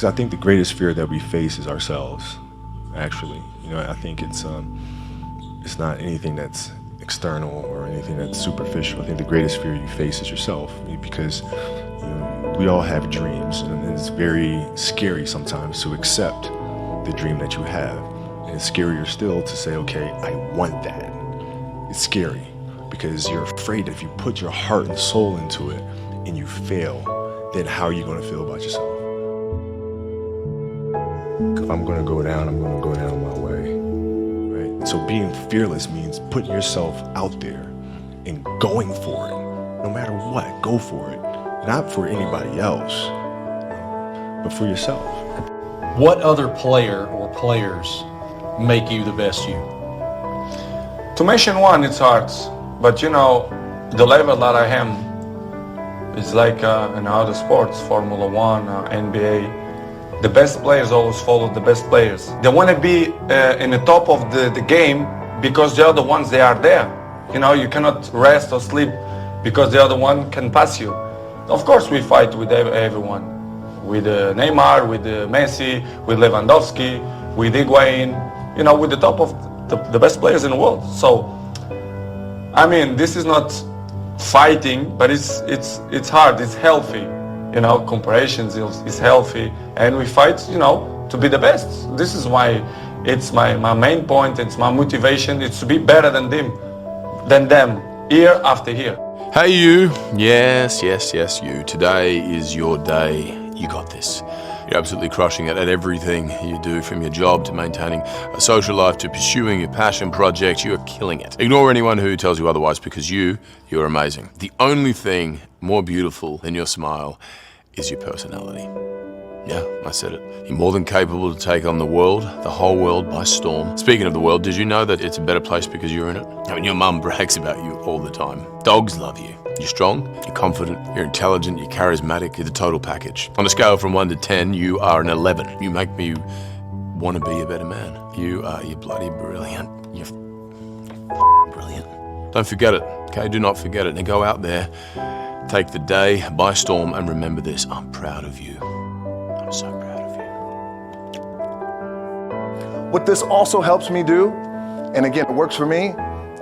Because I think the greatest fear that we face is ourselves, actually. I think it's not anything that's external or anything that's superficial. I think the greatest fear you face is yourself, because we all have dreams, and it's very scary sometimes to accept the dream that you have. And it's scarier still to say, okay, I want that. It's scary because you're afraid that if you put your heart and soul into it and you fail, then how are you going to feel about yourself? If I'm going to go down, I'm going to go down my way, right? So being fearless means putting yourself out there and going for it. No matter what, go for it. Not for anybody else, but for yourself. What other player or players make you the best you? To mention one, it's hard, but the level that I am is like in other sports, Formula One, NBA. The best players always follow the best players. They want to be in the top of the game because they are the ones they are there. You cannot rest or sleep because the other one can pass you. Of course, we fight with everyone, with Neymar, with Messi, with Lewandowski, with Higuain, with the top of the best players in the world. So, this is not fighting, but it's hard, it's healthy. Comparisons is healthy, and we fight, to be the best. This is why it's my main point, it's my motivation, it's to be better than them, year after year. Hey you, yes you. Today is your day. You got this. You're absolutely crushing it at everything you do, from your job to maintaining a social life to pursuing your passion projects. You're killing it. Ignore anyone who tells you otherwise, because you're amazing. The only thing more beautiful than your smile is your personality. Yeah, I said it. You're more than capable to take on the whole world by storm. Speaking of the world, did you know that it's a better place because you're in it? Your mum brags about you all the time. Dogs love you. You're strong, you're confident, you're intelligent, you're charismatic, you're the total package. On a scale from 1 to 10, you are an 11. You make me want to be a better man. You're bloody brilliant. You're brilliant. Don't forget it, okay? Do not forget it. Now go out there, take the day by storm, and remember this. I'm proud of you. I'm so proud of you. What this also helps me do, and again, it works for me,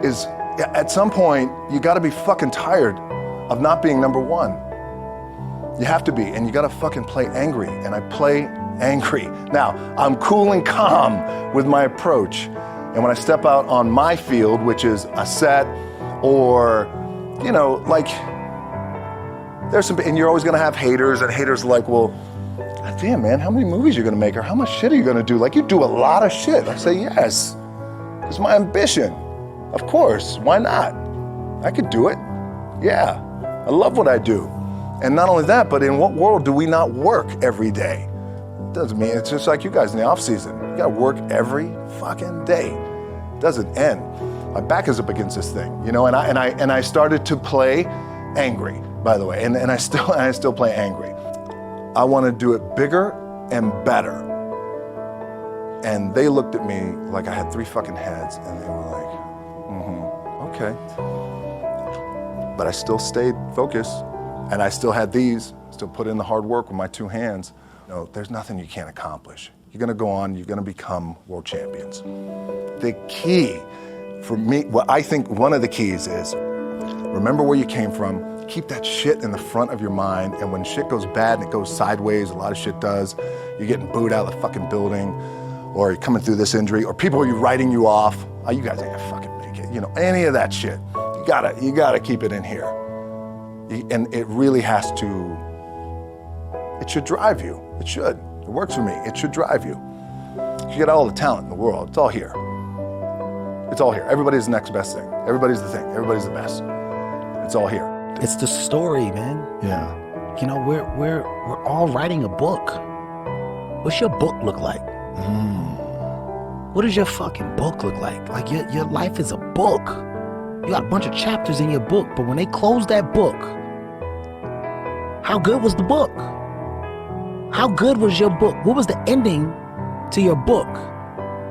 is at some point, you gotta be fucking tired of not being number one. You have to be, and you gotta fucking play angry, and I play angry. Now, I'm cool and calm with my approach, and when I step out on my field, which is a set, or, there's some, and you're always gonna have haters, and haters are like, well, God damn, man, how many movies are you gonna make, or how much shit are you gonna do? Like, you do a lot of shit. I say, yes, it's my ambition. Of course, why not? I could do it. Yeah, I love what I do. And not only that, but in what world do we not work every day? Doesn't mean, it's just like you guys in the off season. You gotta work every fucking day. It doesn't end. My back is up against this thing, and I started to play angry, by the way, and I still play angry. I want to do it bigger and better. And they looked at me like I had 3 fucking heads, and they were like, okay. But I still stayed focused, and I still had still put in the hard work with my 2 hands. There's nothing you can't accomplish. You're gonna go on, you're gonna become world champions. The key for me, what I think one of the keys is, remember where you came from, keep that shit in the front of your mind, and when shit goes bad and it goes sideways, a lot of shit does, you're getting booed out of the fucking building, or you're coming through this injury, or people are writing you off, oh, you guys ain't gonna fucking make it, any of that shit. You gotta keep it in here. And it really has to, it should drive you. It should. It works for me. It should drive you. You get all the talent in the world. It's all here. It's all here. Everybody's the next best thing. Everybody's the thing. Everybody's the best. It's all here. It's the story, man. Yeah. We're all writing a book. What's your book look like? What does your fucking book look like? Like your life is a book. You got a bunch of chapters in your book, but when they close that book, how good was the book? How good was your book? What was the ending to your book?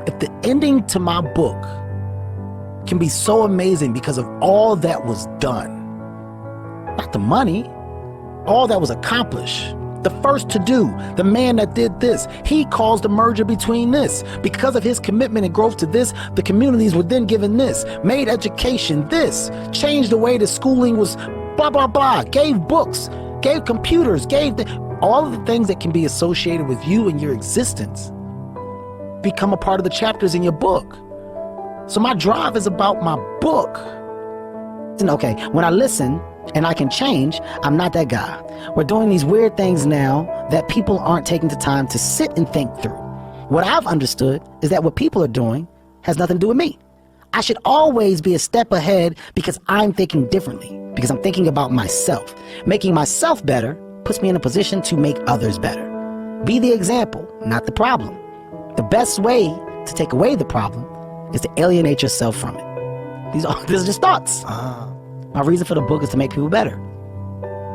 If the ending to my book can be so amazing because of all that was done, not the money, all that was accomplished, The first to do, the man that did this, he caused the merger between this. Because of his commitment and growth to this, the communities were then given this, made education this, changed the way the schooling was blah, blah, blah, gave books, gave computers, all of the things that can be associated with you and your existence become a part of the chapters in your book. So my drive is about my book. And okay, when I listen and I can change, I'm not that guy. We're doing these weird things now that people aren't taking the time to sit and think through. What I've understood is that what people are doing has nothing to do with me. I should always be a step ahead because I'm thinking differently, because I'm thinking about myself. Making myself better puts me in a position to make others better. Be the example, not the problem. The best way to take away the problem is to alienate yourself from it. These are just thoughts. My reason for the book is to make people better.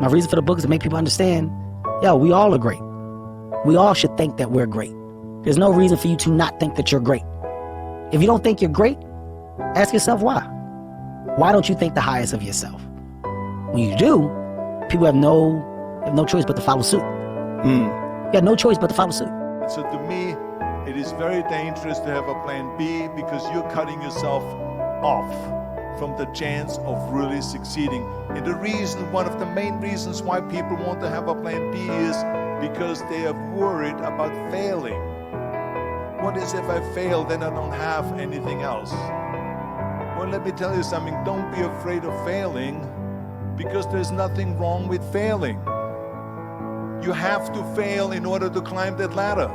My reason for the book is to make people understand, yo, we all are great. We all should think that we're great. There's no reason for you to not think that you're great. If you don't think you're great, ask yourself why. Why don't you think the highest of yourself? When you do, people have no choice but to follow suit. You have no choice but to follow suit. So to me, it is very dangerous to have a plan B because you're cutting yourself off from the chance of really succeeding. And the reason, one of the main reasons why people want to have a plan B is because they are worried about failing. What is if I fail, then I don't have anything else? Well, let me tell you something, don't be afraid of failing because there's nothing wrong with failing. You have to fail in order to climb that ladder.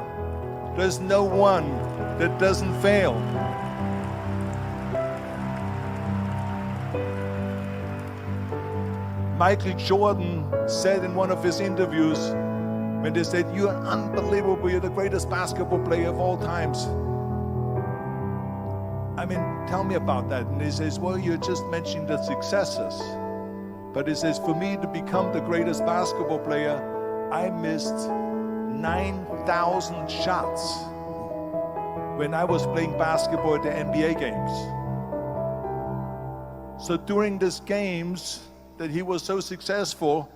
There's no one that doesn't fail. Michael Jordan said in one of his interviews, when they said, "You're unbelievable, you're the greatest basketball player of all times." I mean, tell me about that. And he says, well, you're just mentioning the successes. But he says, for me to become the greatest basketball player, I missed 9,000 shots when I was playing basketball at the NBA games. So during these games that he was so successful,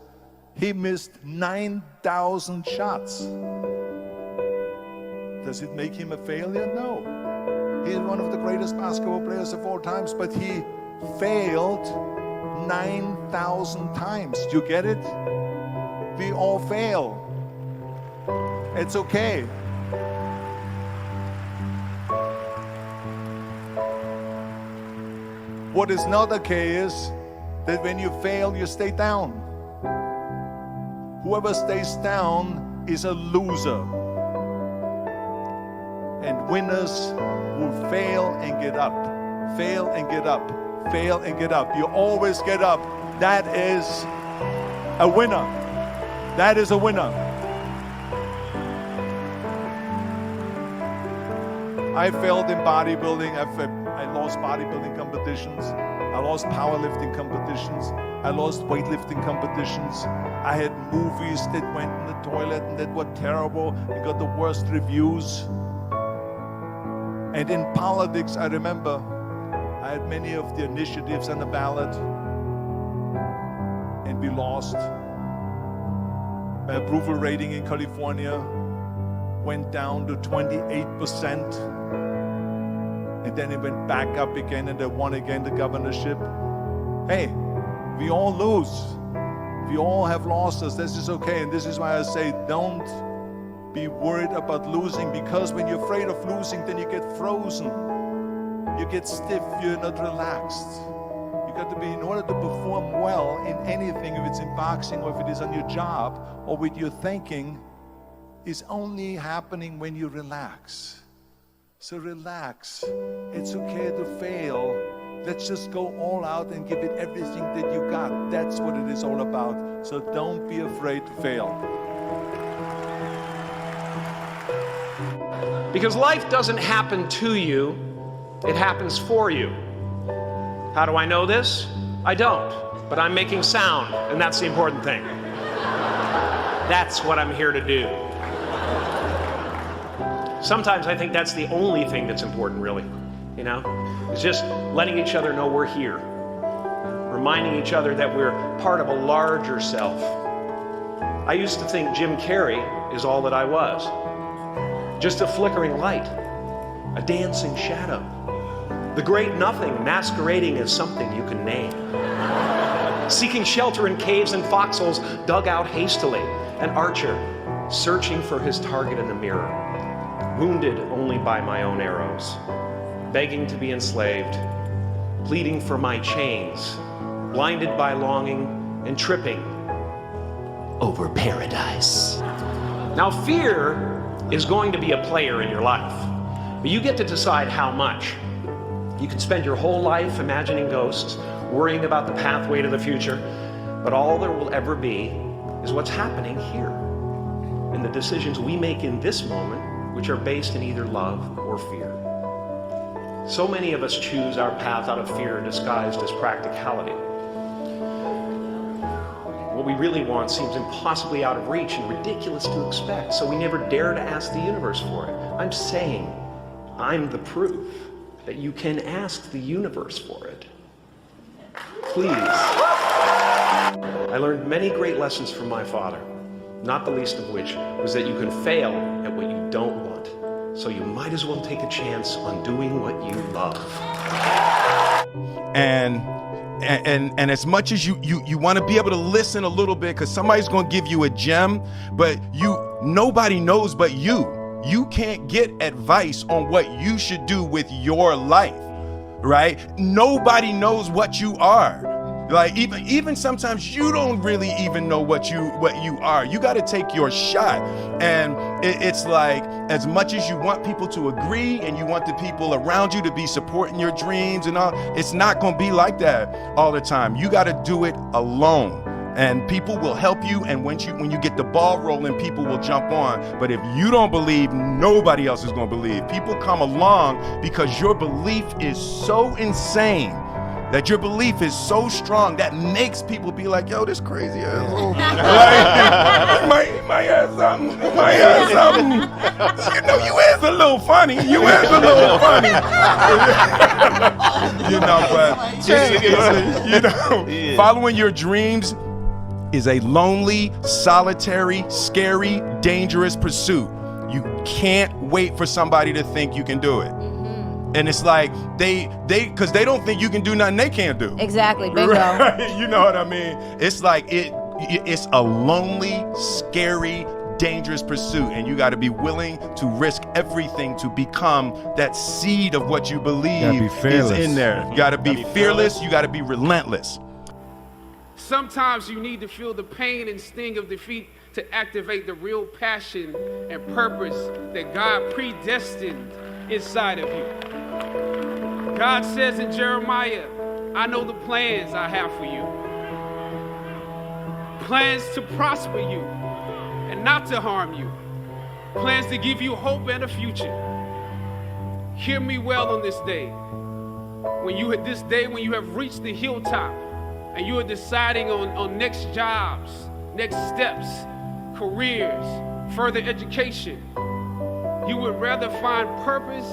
he missed 9,000 shots. Does it make him a failure? No. He's one of the greatest basketball players of all times, but he failed 9,000 times. Do you get it? We all fail. It's okay. What is not okay is that when you fail, you stay down. Whoever stays down is a loser. And winners will fail and get up, fail and get up, fail and get up. You always get up. That is a winner. That is a winner. I failed in bodybuilding. I lost bodybuilding competitions. I lost powerlifting competitions. I lost weightlifting competitions. I had movies that went in the toilet and that were terrible and got the worst reviews. And in politics, I remember I had many of the initiatives on the ballot and we lost. My approval rating in California went down to 28%. And then it went back up again and they won again the governorship. Hey, we all lose. We all have losses. This is okay. And this is why I say don't be worried about losing, because when you're afraid of losing, then you get frozen. You get stiff. You're not relaxed. You got to be, in order to perform well in anything, if it's in boxing or if it is on your job or with your thinking, is only happening when you relax. So relax. It's okay to fail. Let's just go all out and give it everything that you got. That's what it is all about. So don't be afraid to fail. Because life doesn't happen to you, it happens for you. How do I know this? I don't, but I'm making sound, and that's the important thing. That's what I'm here to do. Sometimes I think that's the only thing that's important, really, you know? It's just letting each other know we're here. Reminding each other that we're part of a larger self. I used to think Jim Carrey is all that I was. Just a flickering light, a dancing shadow, the great nothing masquerading as something you can name. Seeking shelter in caves and foxholes dug out hastily, an archer searching for his target in the mirror, wounded only by my own arrows, begging to be enslaved, pleading for my chains, blinded by longing and tripping over paradise. Now, fear is going to be a player in your life, but you get to decide how much. You can spend your whole life imagining ghosts, worrying about the pathway to the future, but all there will ever be is what's happening here, and the decisions we make in this moment, which are based in either love or fear. So many of us choose our path out of fear disguised as practicality. What we really want seems impossibly out of reach and ridiculous to expect, so we never dare to ask the universe for it. I'm saying I'm the proof that you can ask the universe for it. Please. I learned many great lessons from my father, not the least of which was that you can fail at what you don't want, so you might as well take a chance on doing what you love. And as much as you want to be able to listen a little bit, because somebody's going to give you a gem, but nobody knows but you. You can't get advice on what you should do with your life, right? Nobody knows what you are. Like even sometimes you don't really even know what you are. You got to take your shot. And it's like, as much as you want people to agree and you want the people around you to be supporting your dreams and all, it's not going to be like that all the time. You got to do it alone. And people will help you, and when you get the ball rolling, people will jump on. But if you don't believe, nobody else is going to believe. People come along because your belief is so insane, that your belief is so strong, that makes people be like, yo, this crazy asshole. Like, he might have something. He might have something. You know, you is a little funny. You is a little funny. You know, but following your dreams is a lonely, solitary, scary, dangerous pursuit. You can't wait for somebody to think you can do it. And it's like because they don't think you can do nothing they can't do. Exactly, bingo. Right? You know what I mean? It's like it's a lonely, scary, dangerous pursuit, and you got to be willing to risk everything to become that seed of what you believe is in there. You got to be fearless. You got to be relentless. Sometimes you need to feel the pain and sting of defeat to activate the real passion and purpose that God predestined inside of you. God says in Jeremiah, I know the plans I have for you. Plans to prosper you and not to harm you. Plans to give you hope and a future. Hear me well on this day. When you have reached the hilltop and you are deciding on next jobs, next steps, careers, further education, you would rather find purpose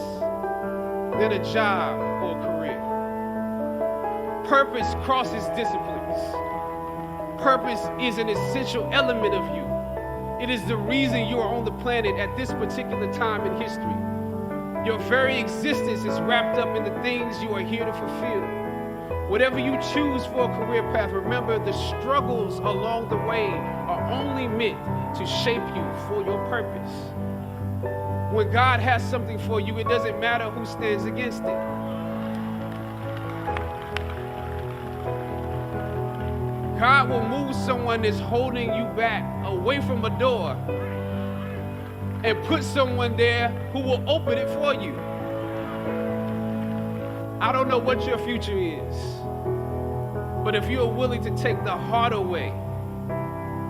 than a job or a career. Purpose crosses disciplines. Purpose is an essential element of you. It is the reason you are on the planet at this particular time in history. Your very existence is wrapped up in the things you are here to fulfill. Whatever you choose for a career path, remember the struggles along the way are only meant to shape you for your purpose. When God has something for you, it doesn't matter who stands against it. God will move someone that's holding you back away from a door and put someone there who will open it for you. I don't know what your future is, but if you're willing to take the harder way,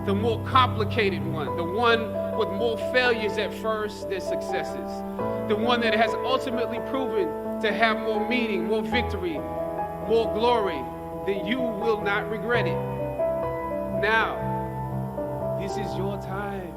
the more complicated one, the one with more failures at first than successes, the one that has ultimately proven to have more meaning, more victory, more glory, then you will not regret it. Now, this is your time.